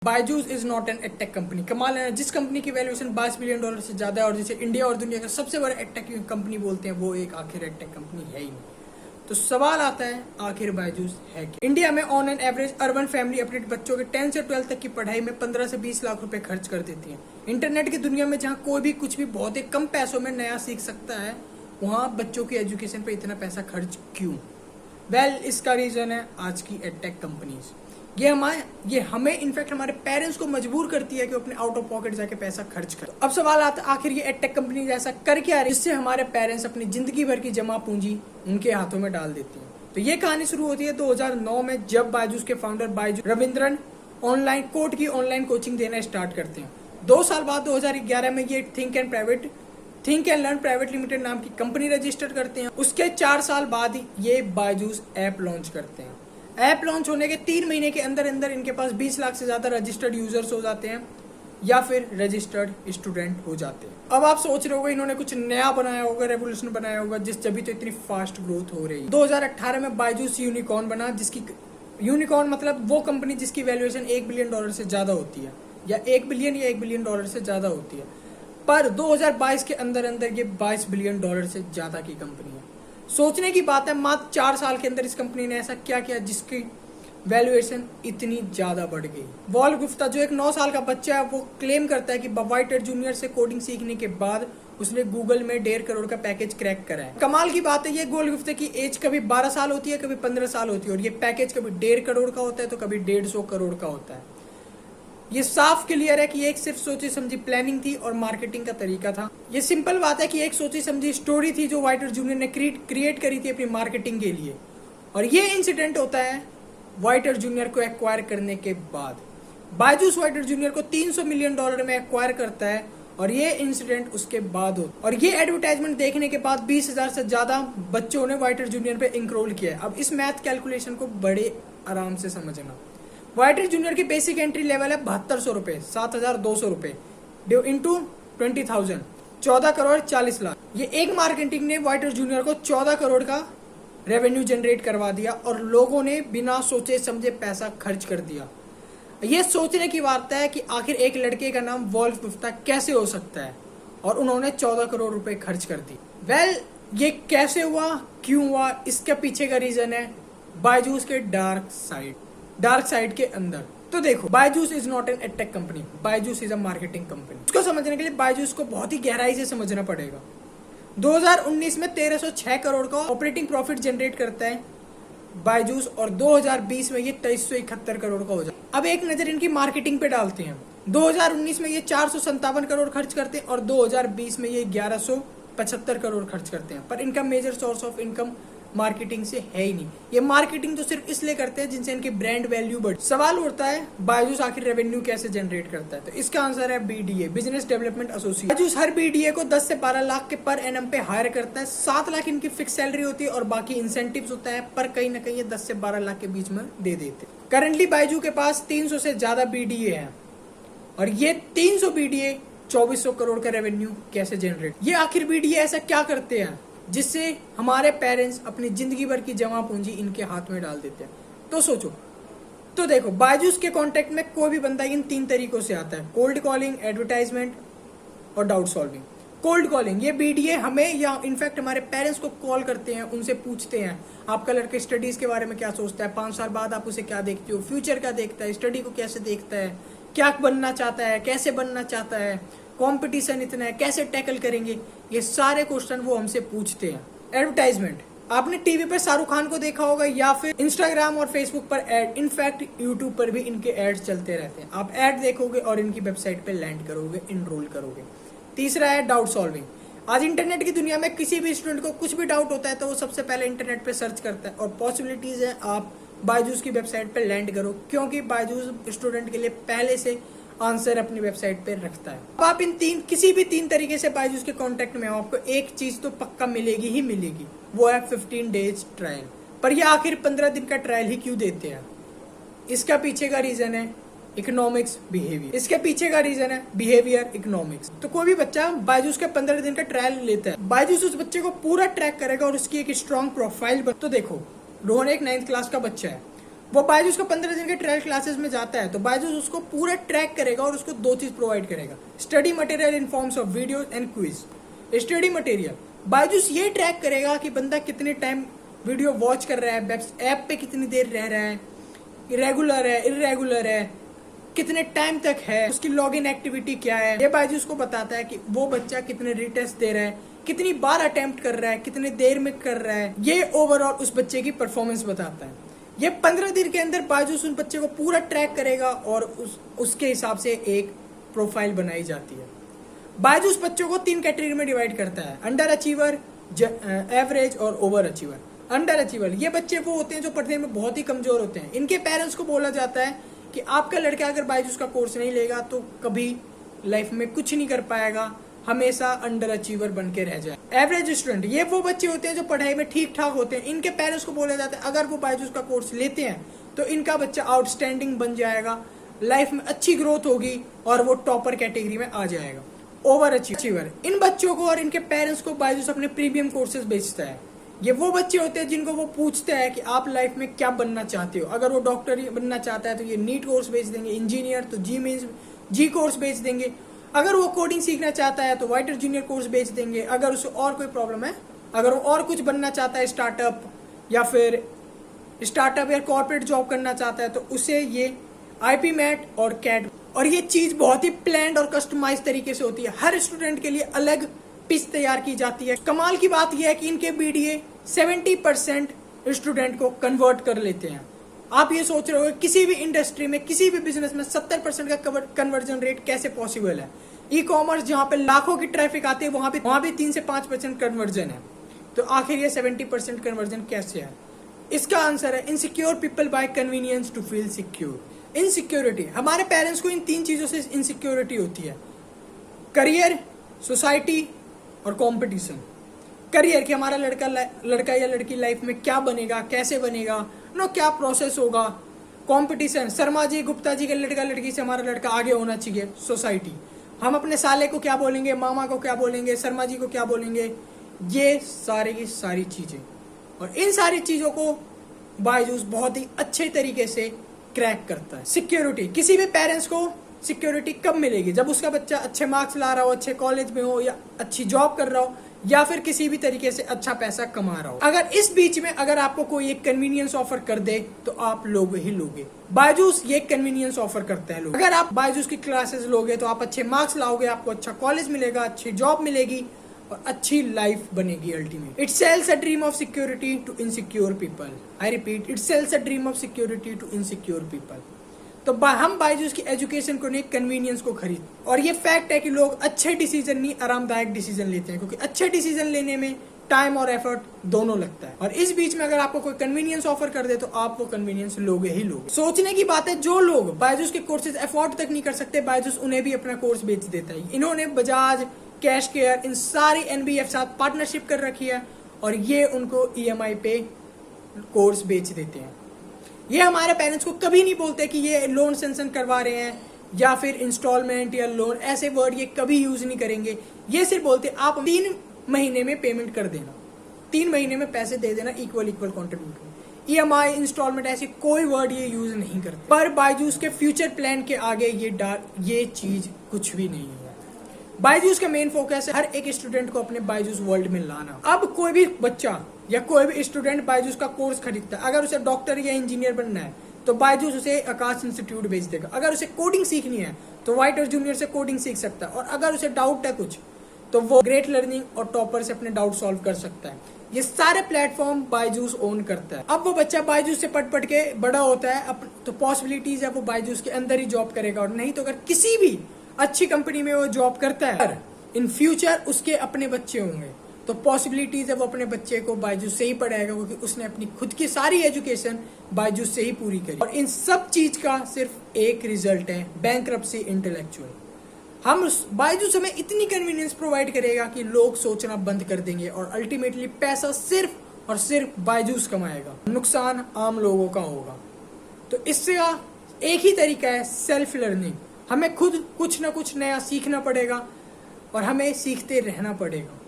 Byju's is not an edtech company. कमाल है, जिस कंपनी की वैल्यूएशन $22 बिलियन से ज्यादा है और जिसे इंडिया और दुनिया का सबसे बड़ा एडटेक कंपनी बोलते हैं, वो एक आखिर एडटेक कंपनी है ही नहीं। तो सवाल आता है, आखिर बायजूस है क्या? इंडिया में on an average urban family अपने बच्चों के 10 से 12 तक की पढ़ाई में 15 से 20 लाख रुपए खर्च कर देती है। इंटरनेट की दुनिया में जहाँ कोई भी कुछ भी बहुत ही कम पैसों में नया सीख सकता है, वहाँ बच्चों की एजुकेशन पे इतना पैसा खर्च क्यों? इसका रीजन है आज की एडटेक कंपनीज। ये हमें इनफैक्ट हमारे पेरेंट्स को मजबूर करती है कि अपने आउट ऑफ पॉकेट जाके पैसा खर्च करें। अब सवाल आता है, आखिर ये एडटेक कंपनी ऐसा कर क्या रही जिससे हमारे पेरेंट्स अपनी जिंदगी भर की जमा पूंजी उनके हाथों में डाल देती हैं? तो ये कहानी शुरू होती है 2009 में, जब बायजूस के फाउंडर बायजूस रविंद्रन कोड की ऑनलाइन कोचिंग देना स्टार्ट करते हैं। 2 साल बाद 2011 में ये think and learn private limited नाम की कंपनी रजिस्टर करते हैं। उसके 4 साल बाद ये बायजूस ऐप लॉन्च करते हैं। ऐप लॉन्च होने के 3 महीने के अंदर अंदर इनके पास 20 लाख से ज्यादा रजिस्टर्ड यूजर्स हो जाते हैं या फिर रजिस्टर्ड स्टूडेंट हो जाते हैं। अब आप सोच रहे होगे इन्होंने कुछ नया बनाया होगा, रेवोल्यूशन बनाया होगा, जभी तो इतनी फास्ट ग्रोथ हो रही है। 2018 में बायजूस यूनिकॉर्न बना, जिसकी यूनिकॉर्न मतलब वो कंपनी जिसकी वैल्यूएशन $1 बिलियन से ज्यादा होती है, या $1 बिलियन से ज्यादा होती है। पर 2022 के अंदर अंदर ये $22 बिलियन से ज्यादा की कंपनी है। सोचने की बात है, मात्र 4 साल के अंदर इस कंपनी ने ऐसा क्या किया जिसकी वैल्यूएशन इतनी ज्यादा बढ़ गई। वॉल्फ गुप्ता जो एक 9 साल का बच्चा है, वो क्लेम करता है कि वाइटर जूनियर से कोडिंग सीखने के बाद उसने गूगल में 1.5 करोड़ का पैकेज क्रैक करा है। कमाल की बात है, ये वॉल्फ गुप्ता की एज कभी 12 साल होती है, कभी 15 साल होती है, और ये पैकेज कभी 1.5 करोड़ का होता है तो कभी 150 करोड़ का होता है। ये साफ क्लियर है कि एक सिर्फ सोची समझी प्लानिंग थी और मार्केटिंग का तरीका था। ये सिंपल बात है कि एक सोची समझी स्टोरी थी जो वाइटर जूनियर ने क्रिएट करी थी अपनी मार्केटिंग के लिए, और ये इंसिडेंट होता है वाइटर जूनियर को एक्वायर करने के बाद। बायजूस वाइटर जूनियर को $300 मिलियन में एक्वायर करता है, और ये इंसिडेंट उसके बाद हो, और ये एडवर्टाइजमेंट देखने के बाद 20,000 से ज्यादा बच्चों ने वाइटर जूनियर पे इनरोल किया है। अब इस मैथ कैलकुलेशन को बड़े आराम से समझना। वाइटर जूनियर की बेसिक एंट्री लेवल है 7200 रुपए, 7,200 रुपए इंटू 20,000, 14 करोड़ 40 लाख। ये एक मार्केटिंग ने वाइटर जूनियर को 14 करोड़ का रेवेन्यू जनरेट करवा दिया, और लोगों ने बिना सोचे समझे पैसा खर्च कर दिया। ये सोचने की बात है कि आखिर एक लड़के का नाम वॉल्फ गुप्ता कैसे हो सकता है, और उन्होंने 14 करोड़ रुपए खर्च कर दी। ये कैसे हुआ, क्यों हुआ, इसके पीछे का रीजन है बायजूस के डार्क साइड के अंदर। तो देखो, Byju's is not an edtech company, Byju's is a marketing company. इसको समझने के लिए बायजूस को बहुत ही गहराई से समझना पड़ेगा। 2019 में 1306 करोड़ का ऑपरेटिंग प्रॉफिट जनरेट करता है बायजूस, और 2020 में ये 2371 करोड़ का हो जाता है। अब एक नजर इनकी मार्केटिंग पे डालते हैं। 2019 में ये 457 करोड़ खर्च करते हैं, और 2020 में ये 1175 करोड़ खर्च करते हैं। पर इनका major source of income marketing से है ही नहीं। ये मार्केटिंग तो सिर्फ इसलिए करते हैं जिनसे इनकी ब्रांड वैल्यू बढ़। सवाल उठता है, बायजूस आखिर रेवेन्यू कैसे जनरेट करता है? तो इसका आंसर है BDA, business development associate. Byju's हर BDA को 10 से 12 लाख के पर एनम पे हायर करता है। 7 लाख इनकी फिक्स सैलरी होती है और बाकी इंसेंटिव्स होता है, पर कहीं ना कहीं ये 10 से 12 लाख के बीच में दे देते। करंटली बायजूस के पास 300 से ज्यादा BDA है, और ये 300 BDA 2400 करोड़ का रेवेन्यू कैसे जनरेट? ये आखिर BDA ऐसा क्या करते हैं जिससे हमारे पेरेंट्स अपनी जिंदगी भर की जमा पूंजी इनके हाथ में डाल देते हैं? तो सोचो। तो देखो, बायजूस के कॉन्टेक्ट में कोई भी बंदा इन 3 तरीकों से आता है: कोल्ड कॉलिंग, एडवर्टाइजमेंट और डाउट सॉल्विंग। कोल्ड कॉलिंग, ये BDA हमें या इनफैक्ट हमारे पेरेंट्स को कॉल करते हैं, उनसे पूछते हैं आपका लड़का स्टडीज के बारे में क्या सोचता है, 5 साल बाद आप उसे क्या देखते हो, फ्यूचर क्या देखता है, स्टडी को कैसे देखता है, क्या बनना चाहता है, कैसे बनना चाहता है, कंपटीशन इतना है, कैसे टैकल करेंगे। ये सारे क्वेश्चन वो हमसे पूछते हैं। एडवर्टाइजमेंट, आपने टीवी पर शाहरुख खान को देखा होगा, या फिर इंस्टाग्राम और फेसबुक पर एड, इनफैक्ट यूट्यूब पर भी इनके एड्स चलते रहते हैं। आप एड देखोगे और इनकी वेबसाइट पे लैंड करोगे, इनरोल करोगे। तीसरा है डाउट सॉल्विंग। आज इंटरनेट की दुनिया में किसी भी स्टूडेंट को कुछ भी डाउट होता है तो वो सबसे पहले इंटरनेट पे सर्च करता है, और पॉसिबिलिटीज है आप बायजूस की वेबसाइट पे लैंड करो, क्योंकि बायजूस स्टूडेंट के लिए पहले से आंसर अपनी वेबसाइट पे रखता है। अब आप किसी भी 3 तरीके से बायजूस के कांटेक्ट में हो, आपको एक चीज तो पक्का मिलेगी ही मिलेगी, वो है 15 डेज ट्रायल। पर ये आखिर 15 दिन का ट्रायल ही क्यों देते हैं? इसका पीछे का रीजन है इकोनॉमिक्स बिहेवियर। इसके पीछे का रीजन है बिहेवियर इकोनॉमिक्स। तो कोई भी बच्चा बायजूस के 15 दिन का ट्रायल लेता है, बायजूस उस बच्चे को पूरा ट्रैक करेगा और उसकी एक स्ट्रॉन्ग प्रोफाइल। तो देखो, रोहन एक 9th क्लास का बच्चा है, वो बायजूस का 15 दिन के ट्रायल क्लासेस में जाता है, तो बायजूस उसको पूरा ट्रैक करेगा और उसको 2 चीज प्रोवाइड करेगा, study material in forms of video and quiz. Study material Byju's ये ट्रैक करेगा कि बंदा कितने टाइम वीडियो वॉच कर रहा है, ऐप पे कितनी देर रह रहा है, रेगुलर है इरेगुलर है, कितने टाइम तक है, उसकी लॉगिन एक्टिविटी क्या है। ये बायजूस को बताता है कि वो बच्चा कितने रीटेस्ट दे रहा है, कितनी बार अटेम्प्ट कर रहा है, कितने देर में कर रहा है। ये ओवरऑल उस बच्चे की परफॉर्मेंस बताता है। ये 15 दिन के अंदर बायजूस उस बच्चे को पूरा ट्रैक करेगा और उसके हिसाब से एक प्रोफाइल बनाई जाती है। बायजूस बच्चों को 3 कैटेगरी में डिवाइड करता है, अंडर अचीवर, एवरेज और ओवर अचीवर। अंडर अचीवर ये बच्चे वो होते हैं जो पढ़ने में बहुत ही कमजोर होते हैं। इनके पेरेंट्स को बोला जाता है कि आपका लड़का अगर बायजूस का कोर्स नहीं लेगा तो कभी लाइफ में कुछ नहीं कर पाएगा, हमेशा अंडर अचीवर बन के रह जाए। एवरेज स्टूडेंट ये वो बच्चे होते हैं जो पढ़ाई में ठीक ठाक होते हैं। इनके पेरेंट्स को बोला जाता है अगर वो बायजूस का कोर्स लेते हैं तो इनका बच्चा आउटस्टैंडिंग बन जाएगा, लाइफ में अच्छी ग्रोथ होगी और वो टॉपर कैटेगरी में आ जाएगा। ओवर अचीवर इन बच्चों को और इनके पेरेंट्स को बायजूस अपने प्रीमियम कोर्सेज बेचता है। ये वो बच्चे होते हैं जिनको वो पूछते हैं कि आप लाइफ में क्या बनना चाहते हो। अगर वो डॉक्टर बनना चाहता है तो ये नीट कोर्स बेच देंगे, इंजीनियर तो जी कोर्स बेच देंगे, अगर वो कोडिंग सीखना चाहता है तो वाइटर जूनियर कोर्स बेच देंगे, अगर उसे और कोई प्रॉब्लम है, अगर वो और कुछ बनना चाहता है स्टार्टअप या कॉर्पोरेट जॉब करना चाहता है तो उसे ये आईपी मैट और कैट। और ये चीज बहुत ही प्लान्ड और कस्टमाइज तरीके से होती है, हर स्टूडेंट के लिए अलग पिच तैयार की जाती है। कमाल की बात यह है कि इनके बीडीए 70% स्टूडेंट को कन्वर्ट कर लेते हैं। आप ये सोच रहे हो किसी भी इंडस्ट्री में, किसी भी बिजनेस में 70% का कन्वर्जन रेट कैसे पॉसिबल है। ई कॉमर्स जहां पे लाखों की ट्रैफिक आती है वहां भी 3 से 5% कन्वर्जन है, तो आखिर ये 70% कन्वर्जन कैसे है? इसका आंसर है insecure people buy convenience to feel secure. Insecurity, हमारे पेरेंट्स को इन 3 चीजों से इनसिक्योरिटी होती है, करियर, सोसाइटी और कंपटीशन। करियर कि हमारा लड़का या लड़की लाइफ में क्या बनेगा, कैसे बनेगा, क्या प्रोसेस होगा। कंपटीशन, शर्मा जी गुप्ता जी के लड़का लड़की से हमारा लड़का आगे होना चाहिए। सोसाइटी, हम अपने साले को क्या बोलेंगे, मामा को क्या बोलेंगे, शर्मा जी को क्या बोलेंगे, ये सारी की सारी चीजें। और इन सारी चीजों को बायजूस बहुत ही अच्छे तरीके से क्रैक करता है। सिक्योरिटी, किसी भी पेरेंट्स को सिक्योरिटी कब मिलेगी? जब उसका बच्चा अच्छे मार्क्स ला रहा हो, अच्छे कॉलेज में हो या अच्छी जॉब कर रहा हो या फिर किसी भी तरीके से अच्छा पैसा कमा रहा हो। अगर इस बीच में अगर आपको कोई एक कन्वीनियंस ऑफर कर दे तो आप लोगे ही लोगे। बायजूस ये कन्वीनियंस ऑफर करता है लोग। अगर आप बायजूस की क्लासेस लोगे तो आप अच्छे मार्क्स लाओगे, आपको अच्छा कॉलेज मिलेगा, अच्छी जॉब मिलेगी और अच्छी लाइफ बनेगी ultimate. It sells a dream of security to insecure people. I repeat, it sells a dream of security to insecure people. तो हम बायजूस की एजुकेशन को नहीं, कन्वीनियंस को खरीद। और ये फैक्ट है कि लोग अच्छे डिसीजन नहीं, आरामदायक डिसीजन लेते हैं, क्योंकि अच्छे डिसीजन लेने में टाइम और एफर्ट दोनों लगता है। और इस बीच में अगर आपको कोई कन्वीनियंस ऑफर कर दे तो आप वो कन्वीनियंस लोगे ही लोगे। सोचने की बात है, जो लोग बायजूस के कोर्सेज अफोर्ड तक नहीं कर सकते, बायजूस उन्हें भी अपना कोर्स बेच देता है। इन्होंने बजाज, कैश केयर, इन सारी एनबीएफ साथ पार्टनरशिप कर रखी है और ये उनको ईएमआई पे कोर्स बेच देते हैं। ये हमारे पेरेंट्स को कभी नहीं बोलते कि ये लोन सेंक्शन करवा रहे हैं या फिर इंस्टॉलमेंट या लोन, ऐसे वर्ड ये कभी यूज नहीं करेंगे। ये सिर्फ बोलते आप 3 महीने में पेमेंट कर देना, 3 महीने में पैसे दे देना, इक्वल कॉन्ट्रीब्यूट। ईएमआई, इंस्टॉलमेंट, ऐसे कोई वर्ड ये यूज नहीं करते। पर बायजूस के फ्यूचर प्लान के आगे ये चीज कुछ भी नहीं है। बायजूस का मेन फोकस है हर एक स्टूडेंट को अपने बायजूस वर्ल्ड में लाना। अब कोई भी बच्चा या कोई भी स्टूडेंट बायजूस का कोर्स खरीदता है, अगर उसे डॉक्टर या इंजीनियर बनना है तो बायजूस उसे आकाश इंस्टीट्यूट भेज देगा। अगर उसे कोडिंग सीखनी है तो वाइट और जूनियर से कोडिंग सीख सकता है। और अगर उसे डाउट है कुछ तो वो ग्रेट लर्निंग और टॉपर से अपने डाउट सॉल्व कर सकता है। ये सारे प्लेटफॉर्म बायजूस ओन करता है। अब वो बच्चा बायजूस से पढ़ के बड़ा होता है, अब तो पॉसिबिलिटीज है वो बायजूस के अंदर ही जॉब करेगा। और नहीं तो अगर किसी भी अच्छी कंपनी में वो जॉब करता है, इन फ्यूचर उसके अपने बच्चे होंगे तो पॉसिबिलिटीज है वो अपने बच्चे को बायजूस से ही पढ़ाएगा, क्योंकि उसने अपनी खुद की सारी एजुकेशन बायजूस से ही पूरी करी। और इन सब चीज का सिर्फ एक रिजल्ट है, बैंक्रप्सी इंटेलेक्चुअल। हम बायजूस हमें इतनी कन्वीनियंस प्रोवाइड करेगा कि लोग सोचना बंद कर देंगे और अल्टीमेटली पैसा सिर्फ और सिर्फ बायजूस कमाएगा, नुकसान आम लोगों का होगा। तो इससे एक ही तरीका है, सेल्फ लर्निंग। हमें खुद कुछ ना कुछ नया सीखना पड़ेगा और हमें सीखते रहना पड़ेगा।